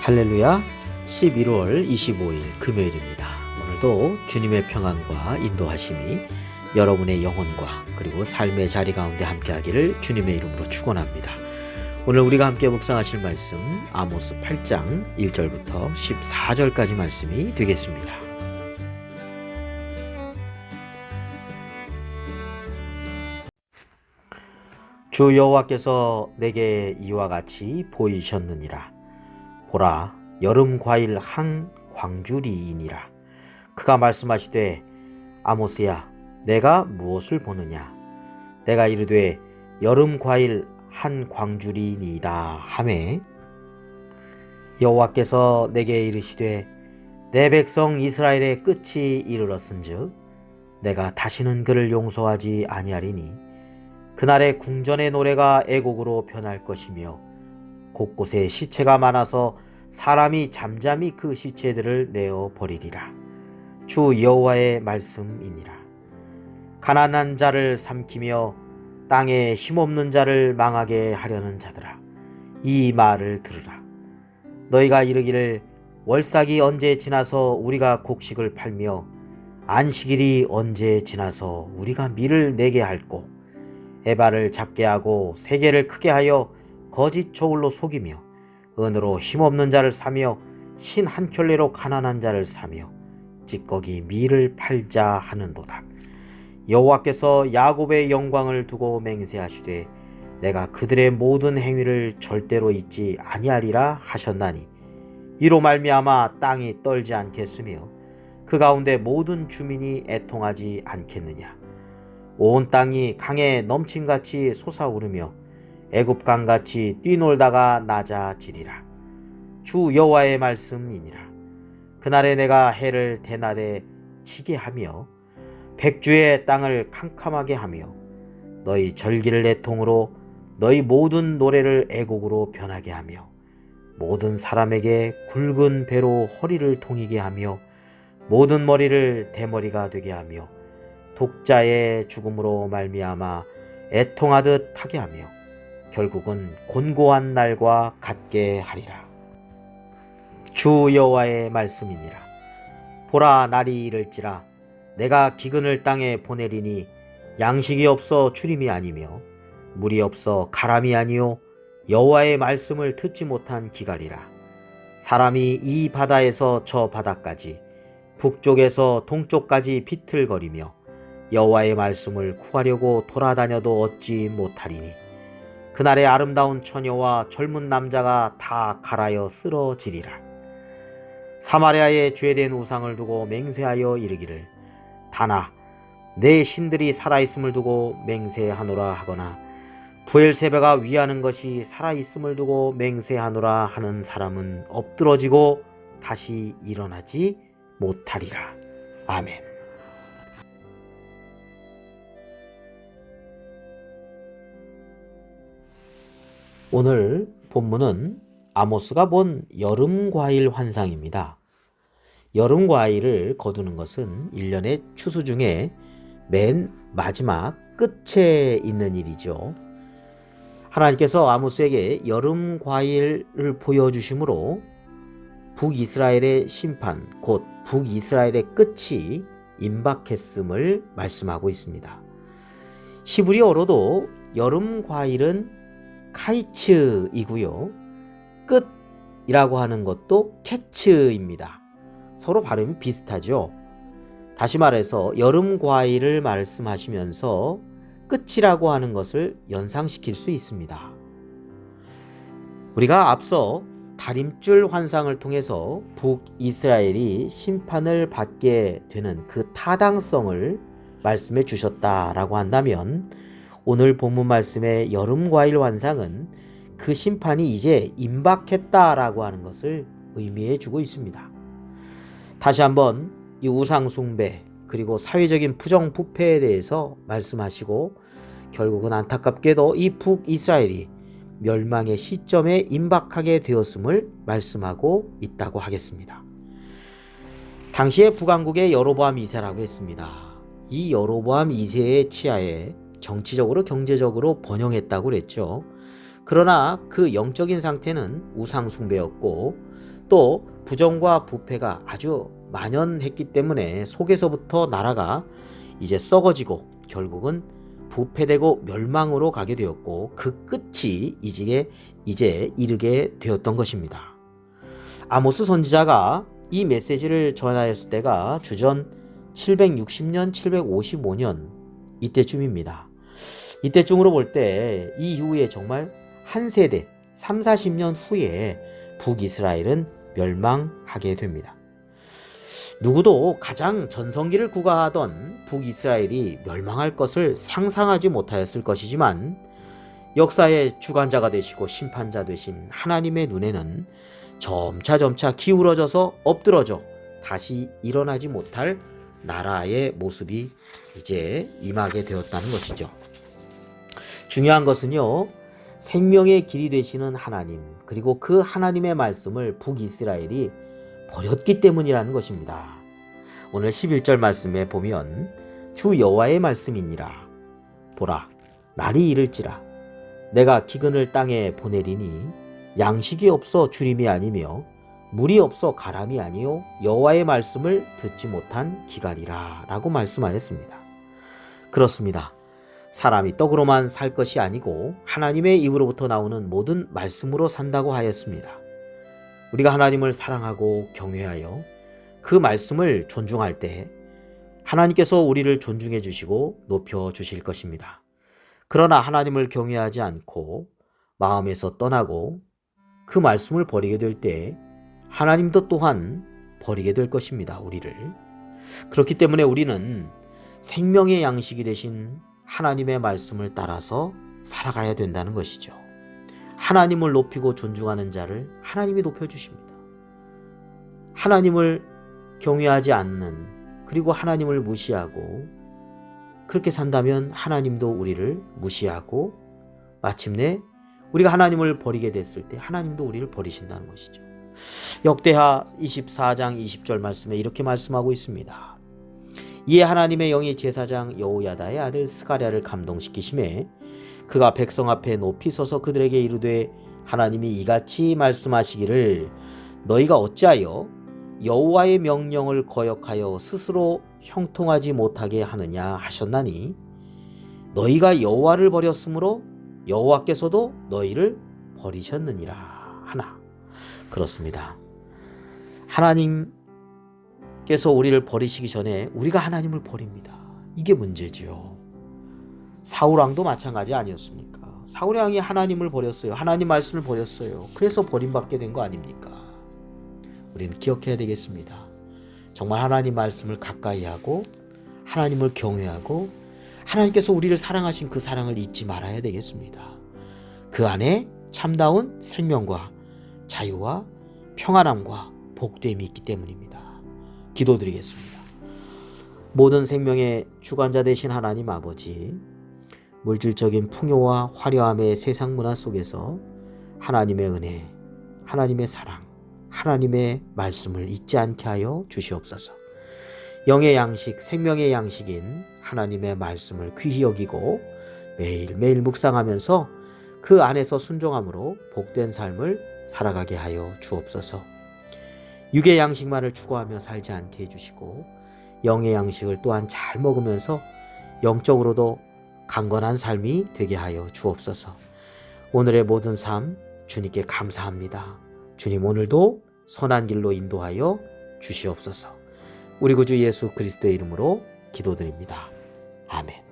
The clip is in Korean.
할렐루야. 11월 25일 금요일입니다. 오늘도 주님의 평안과 인도하심이 여러분의 영혼과 그리고 삶의 자리 가운데 함께하기를 주님의 이름으로 축원합니다. 오늘 우리가 함께 묵상하실 말씀 아모스 8장 1절부터 14절까지 말씀이 되겠습니다. 주 여호와께서 내게 이와 같이 보이셨느니라. 보라, 여름 과일 한 광주리이니라. 그가 말씀하시되, 아모스야, 내가 무엇을 보느냐? 내가 이르되 여름 과일 한 광주리이니이다 하매, 여호와께서 내게 이르시되, 내 백성 이스라엘의 끝이 이르렀은즉 내가 다시는 그를 용서하지 아니하리니 그날의 궁전의 노래가 애곡으로 변할 것이며 곳곳에 시체가 많아서 사람이 잠잠히 그 시체들을 내어 버리리라. 주 여호와의 말씀이니라. 가난한 자를 삼키며 땅에 힘없는 자를 망하게 하려는 자들아, 이 말을 들으라. 너희가 이르기를 월삭이 언제 지나서 우리가 곡식을 팔며 안식일이 언제 지나서 우리가 밀을 내게 할꼬, 에바를 작게 하고 세계를 크게 하여 거짓 저울로 속이며 은으로 힘없는 자를 사며 신 한 켤레로 가난한 자를 사며 찌꺼기 밀을 팔자 하는도다. 여호와께서 야곱의 영광을 두고 맹세하시되 내가 그들의 모든 행위를 절대로 잊지 아니하리라 하셨나니, 이로 말미암아 땅이 떨지 않겠으며 그 가운데 모든 주민이 애통하지 않겠느냐. 온 땅이 강에 넘침같이 솟아오르며 애굽강같이 뛰놀다가 낮아지리라. 주 여호와의 말씀이니라. 그날에 내가 해를 대낮에 치게 하며 백주의 땅을 캄캄하게 하며 너희 절기를 애통으로 너희 모든 노래를 애곡으로 변하게 하며 모든 사람에게 굵은 배로 허리를 동이게 하며 모든 머리를 대머리가 되게 하며 독자의 죽음으로 말미암아 애통하듯 하게 하며 결국은 곤고한 날과 같게 하리라. 주 여호와의 말씀이니라. 보라, 날이 이를지라 내가 기근을 땅에 보내리니 양식이 없어 주림이 아니며 물이 없어 가람이 아니요 여호와의 말씀을 듣지 못한 기갈이라. 사람이 이 바다에서 저 바다까지 북쪽에서 동쪽까지 비틀거리며 여호와의 말씀을 구하려고 돌아다녀도 얻지 못하리니 그날의 아름다운 처녀와 젊은 남자가 다 갈아여 쓰러지리라. 사마리아에 죄된 우상을 두고 맹세하여 이르기를 다나 내 신들이 살아있음을 두고 맹세하노라 하거나 부엘세바가 위하는 것이 살아있음을 두고 맹세하노라 하는 사람은 엎드러지고 다시 일어나지 못하리라. 아멘. 오늘 본문은 아모스가 본 여름과일 환상입니다. 여름과일을 거두는 것은 1년의 추수 중에 맨 마지막 끝에 있는 일이죠. 하나님께서 아모스에게 여름과일을 보여주심으로 북이스라엘의 심판, 곧 북이스라엘의 끝이 임박했음을 말씀하고 있습니다. 히브리어로도 여름과일은 카이츠이고요. 끝이라고 하는 것도 캐츠입니다. 서로 발음이 비슷하죠. 다시 말해서 여름 과일을 말씀하시면서 끝이라고 하는 것을 연상시킬 수 있습니다. 우리가 앞서 다림줄 환상을 통해서 북이스라엘이 심판을 받게 되는 그 타당성을 말씀해 주셨다라고 한다면, 오늘 본문 말씀의 여름과일 환상은 그 심판이 이제 임박했다라고 하는 것을 의미해 주고 있습니다. 다시 한번 이 우상숭배 그리고 사회적인 부정부패에 대해서 말씀하시고 결국은 안타깝게도 이 북이스라엘이 멸망의 시점에 임박하게 되었음을 말씀하고 있다고 하겠습니다. 당시의 북왕국의 여로보암 2세라고 했습니다. 이 여로보암 2세의 치하에 정치적으로 경제적으로 번영했다고 그랬죠. 그러나 그 영적인 상태는 우상숭배였고 또 부정과 부패가 아주 만연했기 때문에 속에서부터 나라가 이제 썩어지고 결국은 부패되고 멸망으로 가게 되었고 그 끝이 이제 이르게 되었던 것입니다. 아모스 선지자가 이 메시지를 전하였을 때가 주전 760년, 755년 이때쯤입니다. 이때쯤으로 볼 때 이 이후에 정말 한 세대 3, 40년 후에 북이스라엘은 멸망하게 됩니다. 누구도 가장 전성기를 구가하던 북이스라엘이 멸망할 것을 상상하지 못하였을 것이지만 역사의 주관자가 되시고 심판자 되신 하나님의 눈에는 점차 기울어져서 엎드러져 다시 일어나지 못할 나라의 모습이 이제 임하게 되었다는 것이죠. 중요한 것은요, 생명의 길이 되시는 하나님, 그리고 그 하나님의 말씀을 북이스라엘이 버렸기 때문이라는 것입니다. 오늘 11절 말씀에 보면 주 여호와의 말씀이니라. 보라, 날이 이를지라. 내가 기근을 땅에 보내리니 양식이 없어 주림이 아니며 물이 없어 가람이 아니요 여호와의 말씀을 듣지 못한 기갈이라 라고 말씀하였습니다. 그렇습니다. 사람이 떡으로만 살 것이 아니고 하나님의 입으로부터 나오는 모든 말씀으로 산다고 하였습니다. 우리가 하나님을 사랑하고 경외하여 그 말씀을 존중할 때 하나님께서 우리를 존중해 주시고 높여 주실 것입니다. 그러나 하나님을 경외하지 않고 마음에서 떠나고 그 말씀을 버리게 될 때 하나님도 또한 버리게 될 것입니다. 우리를. 그렇기 때문에 우리는 생명의 양식이 되신 하나님의 말씀을 따라서 살아가야 된다는 것이죠. 하나님을 높이고 존중하는 자를 하나님이 높여주십니다. 하나님을 경외하지 않는, 그리고 하나님을 무시하고 그렇게 산다면 하나님도 우리를 무시하고 마침내 우리가 하나님을 버리게 됐을 때 하나님도 우리를 버리신다는 것이죠. 역대하 24장 20절 말씀에 이렇게 말씀하고 있습니다. 이에 하나님의 영이 제사장 여호야다의 아들 스가랴를 감동시키심에 그가 백성 앞에 높이 서서 그들에게 이르되 하나님이 이같이 말씀하시기를 너희가 어찌하여 여호와의 명령을 거역하여 스스로 형통하지 못하게 하느냐 하셨나니 너희가 여호와를 버렸으므로 여호와께서도 너희를 버리셨느니라 하나. 그렇습니다. 하나님께서 우리를 버리시기 전에 우리가 하나님을 버립니다. 이게 문제지요. 사울왕도 마찬가지 아니었습니까? 사울왕이 하나님을 버렸어요. 하나님 말씀을 버렸어요. 그래서 버림받게 된 거 아닙니까? 우리는 기억해야 되겠습니다. 정말 하나님 말씀을 가까이 하고 하나님을 경외하고 하나님께서 우리를 사랑하신 그 사랑을 잊지 말아야 되겠습니다. 그 안에 참다운 생명과 자유와 평안함과 복됨이 있기 때문입니다. 기도드리겠습니다. 모든 생명의 주관자 되신 하나님 아버지, 물질적인 풍요와 화려함의 세상 문화 속에서 하나님의 은혜, 하나님의 사랑, 하나님의 말씀을 잊지 않게 하여 주시옵소서. 영의 양식, 생명의 양식인 하나님의 말씀을 귀히 여기고 매일매일 묵상하면서 그 안에서 순종함으로 복된 삶을 살아가게 하여 주옵소서. 육의 양식만을 추구하며 살지 않게 해주시고 영의 양식을 또한 잘 먹으면서 영적으로도 강건한 삶이 되게 하여 주옵소서. 오늘의 모든 삶 주님께 감사합니다. 주님 오늘도 선한 길로 인도하여 주시옵소서. 우리 구주 예수 그리스도의 이름으로 기도드립니다. 아멘.